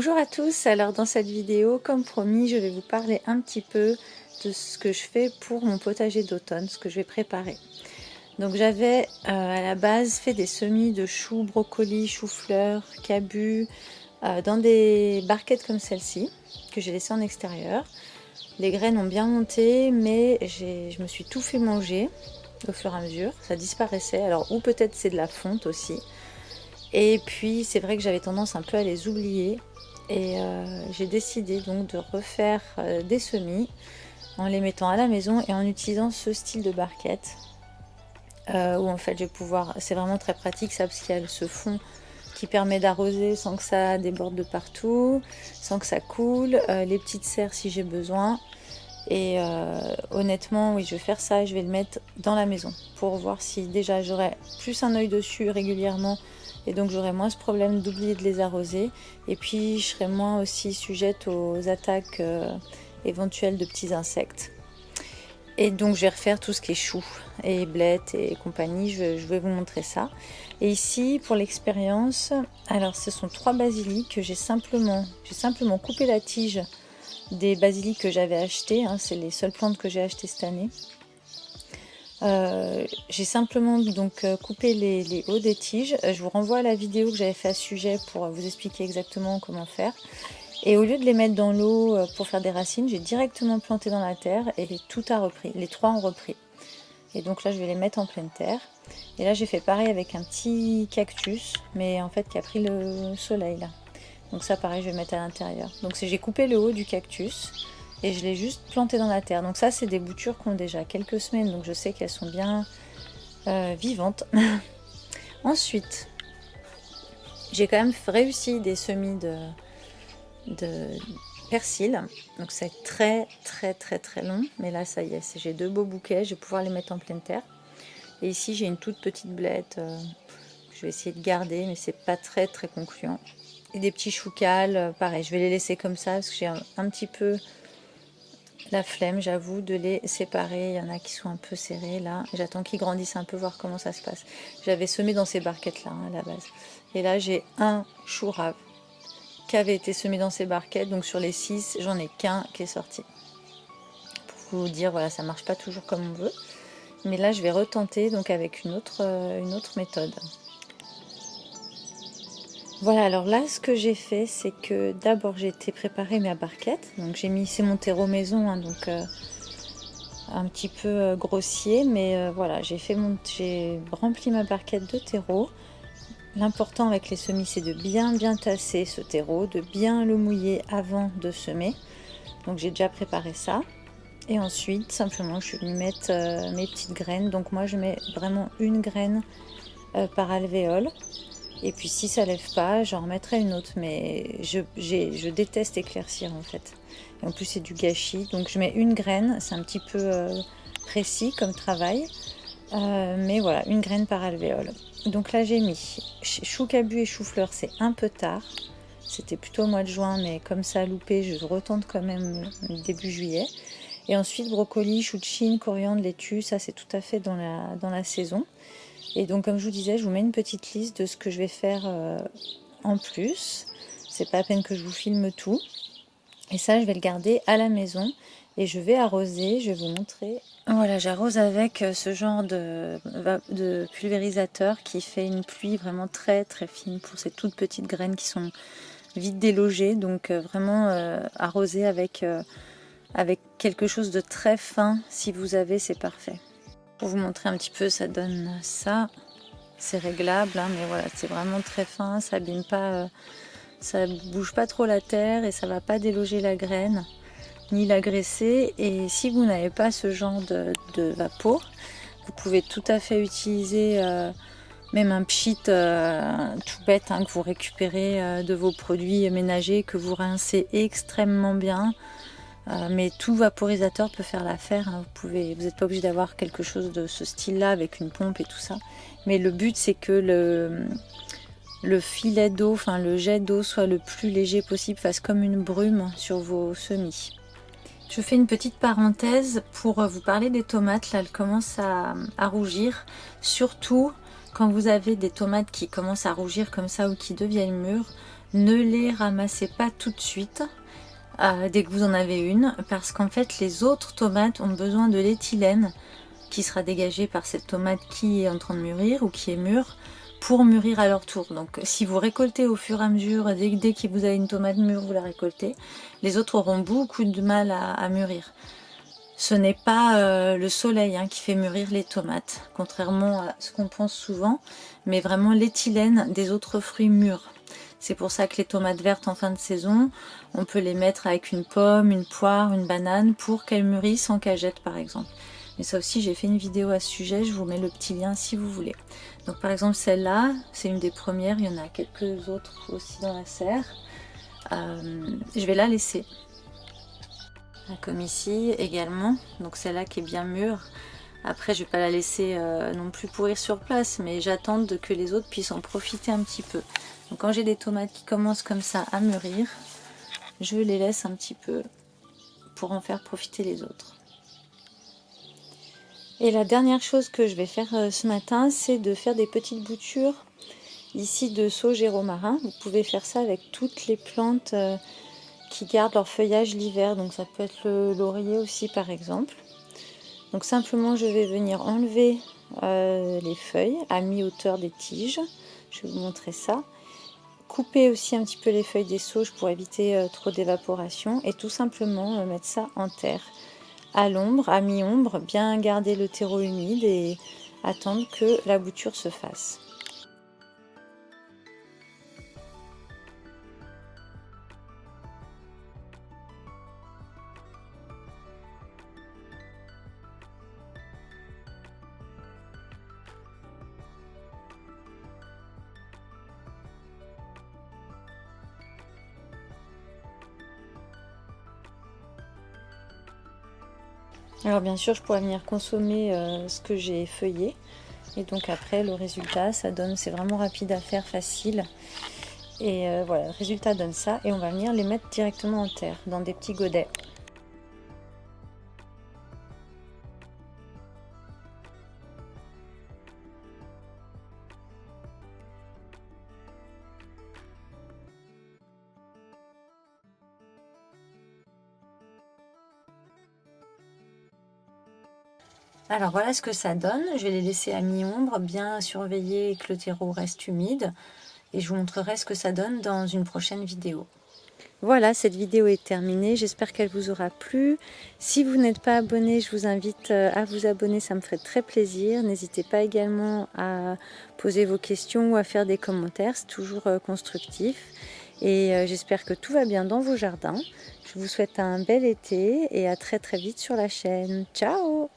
Bonjour à tous, alors dans cette vidéo, comme promis, je vais vous parler un petit peu de ce que je fais pour mon potager d'automne, ce que je vais préparer. Donc j'avais à la base fait des semis de choux, brocolis, choux-fleurs, cabus dans des barquettes comme celle-ci que j'ai laissées en extérieur. Les graines ont bien monté, mais je me suis tout fait manger au fur et à mesure, ça disparaissait. Alors ou peut-être c'est de la fonte aussi. Et puis c'est vrai que j'avais tendance un peu à les oublier. Et j'ai décidé donc de refaire des semis en les mettant à la maison et en utilisant ce style de barquette où en fait je vais pouvoir, c'est vraiment très pratique ça parce qu'il y a ce fond qui permet d'arroser sans que ça déborde de partout, sans que ça coule, les petites serres si j'ai besoin. Et honnêtement oui, je vais faire ça et je vais le mettre dans la maison pour voir si déjà j'aurai plus un œil dessus régulièrement. Et donc j'aurai moins ce problème d'oublier de les arroser. Et puis je serai moins aussi sujette aux attaques éventuelles de petits insectes. Et donc je vais refaire tout ce qui est choux et blettes et compagnie. Je vais vous montrer ça. Et ici pour l'expérience, alors ce sont 3 basiliques que j'ai simplement coupé la tige des basiliques que j'avais achetées. Hein, c'est les seules plantes que j'ai achetées cette année. J'ai simplement donc coupé les hauts des tiges. Je vous renvoie à la vidéo que j'avais fait à ce sujet pour vous expliquer exactement comment faire. Et au lieu de les mettre dans l'eau pour faire des racines, j'ai directement planté dans la terre et tout a repris. Les 3 ont repris. Et donc là, je vais les mettre en pleine terre. Et là, j'ai fait pareil avec un petit cactus, mais en fait qui a pris le soleil là. Donc ça, pareil, je vais mettre à l'intérieur. Donc j'ai coupé le haut du cactus. Et je l'ai juste planté dans la terre. Donc ça, c'est des boutures qui ont déjà quelques semaines. Donc je sais qu'elles sont bien vivantes. Ensuite, j'ai quand même réussi des semis de persil. Donc c'est très long. Mais là, ça y est, j'ai 2 beaux bouquets. Je vais pouvoir les mettre en pleine terre. Et ici, j'ai une toute petite blette que je vais essayer de garder. Mais c'est pas très concluant. Et des petits choucals. Pareil, je vais les laisser comme ça parce que j'ai un petit peu... la flemme, j'avoue, de les séparer. Il y en a qui sont un peu serrés là. J'attends qu'ils grandissent un peu, voir comment ça se passe. J'avais semé dans ces barquettes là à la base. Et là j'ai un chou rave qui avait été semé dans ces barquettes. Donc sur les 6, j'en ai qu'un qui est sorti. Pour vous dire, voilà, ça marche pas toujours comme on veut. Mais là je vais retenter donc avec une autre méthode. Voilà, alors là, ce que j'ai fait, c'est que d'abord, j'ai été préparer ma barquette. Donc, j'ai mis, c'est mon terreau maison, hein, donc un petit peu grossier. Mais voilà, j'ai rempli ma barquette de terreau. L'important avec les semis, c'est de bien tasser ce terreau, de bien le mouiller avant de semer. Donc, j'ai déjà préparé ça. Et ensuite, simplement, je vais y mettre mes petites graines. Donc, moi, je mets vraiment une graine par alvéole. Et puis si ça lève pas, j'en remettrai une autre, mais je déteste éclaircir en fait. Et en plus c'est du gâchis, donc je mets une graine, c'est un petit peu précis comme travail, mais voilà, une graine par alvéole. Donc là j'ai mis chou cabu et chou-fleur, c'est un peu tard, c'était plutôt au mois de juin, mais comme ça a loupé, je retente quand même début juillet. Et ensuite brocoli, chou de Chine, coriandre, laitue, ça c'est tout à fait dans la saison. Et donc comme je vous disais, je vous mets une petite liste de ce que je vais faire en plus. C'est pas la peine que je vous filme tout. Et ça, je vais le garder à la maison. Et je vais arroser, je vais vous montrer. Voilà, j'arrose avec ce genre de pulvérisateur qui fait une pluie vraiment très fine pour ces toutes petites graines qui sont vite délogées. Donc vraiment arroser avec quelque chose de très fin. Si vous avez, c'est parfait. Pour vous montrer un petit peu, ça donne ça. C'est réglable, hein, mais voilà, c'est vraiment très fin, ça abîme pas, ça bouge pas trop la terre et ça va pas déloger la graine ni l'agresser. Et si vous n'avez pas ce genre de vapeau, vous pouvez tout à fait utiliser même un pchit tout bête hein, que vous récupérez de vos produits ménagers, que vous rincez extrêmement bien. Mais tout vaporisateur peut faire l'affaire, hein. Vous n'êtes pas obligé d'avoir quelque chose de ce style-là avec une pompe et tout ça. Mais le but c'est que le filet d'eau, enfin le jet d'eau soit le plus léger possible, fasse comme une brume sur vos semis. Je fais une petite parenthèse pour vous parler des tomates. Là, elles commencent à rougir, surtout quand vous avez des tomates qui commencent à rougir comme ça ou qui deviennent mûres. ne les ramassez pas tout de suite dès que vous en avez une, parce qu'en fait les autres tomates ont besoin de l'éthylène qui sera dégagée par cette tomate qui est en train de mûrir ou qui est mûre pour mûrir à leur tour. Donc si vous récoltez au fur et à mesure, dès que vous avez une tomate mûre, vous la récoltez, les autres auront beaucoup de mal à mûrir. Ce n'est pas le soleil qui fait mûrir les tomates, contrairement à ce qu'on pense souvent, mais vraiment l'éthylène des autres fruits mûrs. C'est pour ça que les tomates vertes en fin de saison, on peut les mettre avec une pomme, une poire, une banane pour qu'elles mûrissent en cagette par exemple. Mais ça aussi, j'ai fait une vidéo à ce sujet, je vous mets le petit lien si vous voulez. Donc par exemple celle-là, c'est une des premières, il y en a quelques autres aussi dans la serre. Je vais la laisser. Comme ici également, donc celle-là qui est bien mûre. Après, je vais pas la laisser non plus pourrir sur place, mais j'attends que les autres puissent en profiter un petit peu. Donc quand j'ai des tomates qui commencent comme ça à mûrir, je les laisse un petit peu pour en faire profiter les autres. Et la dernière chose que je vais faire ce matin, c'est de faire des petites boutures ici de sauge et romarin. Vous pouvez faire ça avec toutes les plantes qui gardent leur feuillage l'hiver, donc ça peut être le laurier aussi par exemple. Donc simplement je vais venir enlever les feuilles à mi-hauteur des tiges, je vais vous montrer ça. Couper aussi un petit peu les feuilles des sauges pour éviter trop d'évaporation et tout simplement mettre ça en terre. À l'ombre, à mi-ombre, bien garder le terreau humide et attendre que la bouture se fasse. Alors bien sûr, je pourrais venir consommer ce que j'ai feuillé. Et donc après, le résultat, ça donne, c'est vraiment rapide à faire, facile. Et voilà, le résultat donne ça. Et on va venir les mettre directement en terre, dans des petits godets. Alors voilà ce que ça donne. Je vais les laisser à mi-ombre, bien surveiller que le terreau reste humide. Et je vous montrerai ce que ça donne dans une prochaine vidéo. Voilà, cette vidéo est terminée. J'espère qu'elle vous aura plu. Si vous n'êtes pas abonné, je vous invite à vous abonner. Ça me ferait très plaisir. N'hésitez pas également à poser vos questions ou à faire des commentaires. C'est toujours constructif. Et j'espère que tout va bien dans vos jardins. Je vous souhaite un bel été et à très très vite sur la chaîne. Ciao!